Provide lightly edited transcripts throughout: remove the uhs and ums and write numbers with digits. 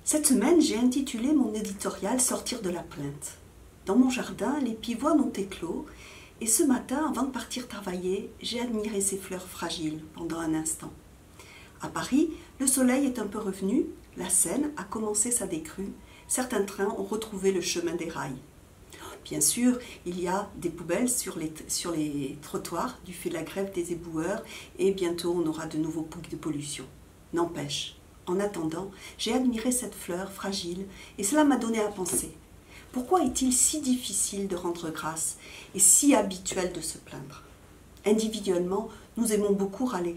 Cette semaine, j'ai intitulé mon éditorial « Sortir de la plainte ». Dans mon jardin, les pivoines ont éclos et ce matin, avant de partir travailler, j'ai admiré ces fleurs fragiles pendant un instant. À Paris, le soleil est un peu revenu, la Seine a commencé sa décrue, certains trains ont retrouvé le chemin des rails. Bien sûr, il y a des poubelles sur les trottoirs du fait de la grève des éboueurs et bientôt on aura de nouveaux pics de pollution. N'empêche, en attendant, j'ai admiré cette fleur fragile et cela m'a donné à penser. Pourquoi est-il si difficile de rendre grâce et si habituel de se plaindre? Individuellement, nous aimons beaucoup râler.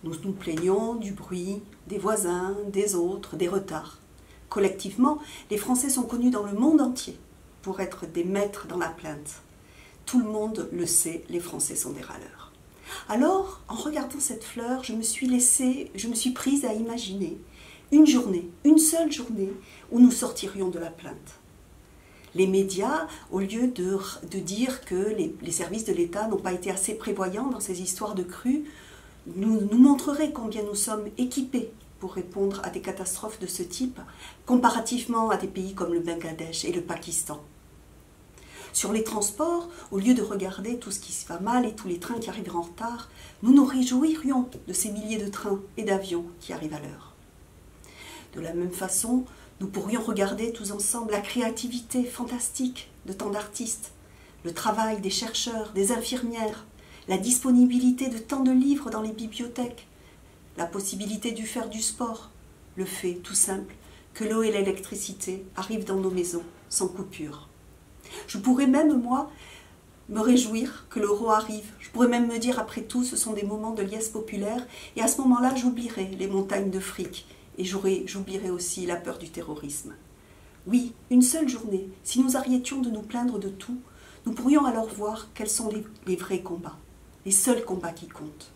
Nous nous plaignons du bruit, des voisins, des autres, des retards. Collectivement, les Français sont connus dans le monde entier pour être des maîtres dans la plainte. Tout le monde le sait, les Français sont des râleurs. Alors, en regardant cette fleur, je me suis prise à imaginer une journée, une seule journée, où nous sortirions de la plainte. Les médias, au lieu de dire que les services de l'État n'ont pas été assez prévoyants dans ces histoires de crues, nous montreraient combien nous sommes équipés pour répondre à des catastrophes de ce type, comparativement à des pays comme le Bangladesh et le Pakistan. Sur les transports, au lieu de regarder tout ce qui se va mal et tous les trains qui arrivent en retard, nous nous réjouirions de ces milliers de trains et d'avions qui arrivent à l'heure. De la même façon, nous pourrions regarder tous ensemble la créativité fantastique de tant d'artistes, le travail des chercheurs, des infirmières, la disponibilité de tant de livres dans les bibliothèques, la possibilité de faire du sport, le fait tout simple que l'eau et l'électricité arrivent dans nos maisons sans coupure. Je pourrais même, moi, me réjouir que l'euro arrive. Je pourrais même me dire, après tout, ce sont des moments de liesse populaire, et à ce moment-là, j'oublierai les montagnes de fric, et j'oublierai aussi la peur du terrorisme. Oui, une seule journée, si nous arrêtions de nous plaindre de tout, nous pourrions alors voir quels sont les vrais combats, les seuls combats qui comptent.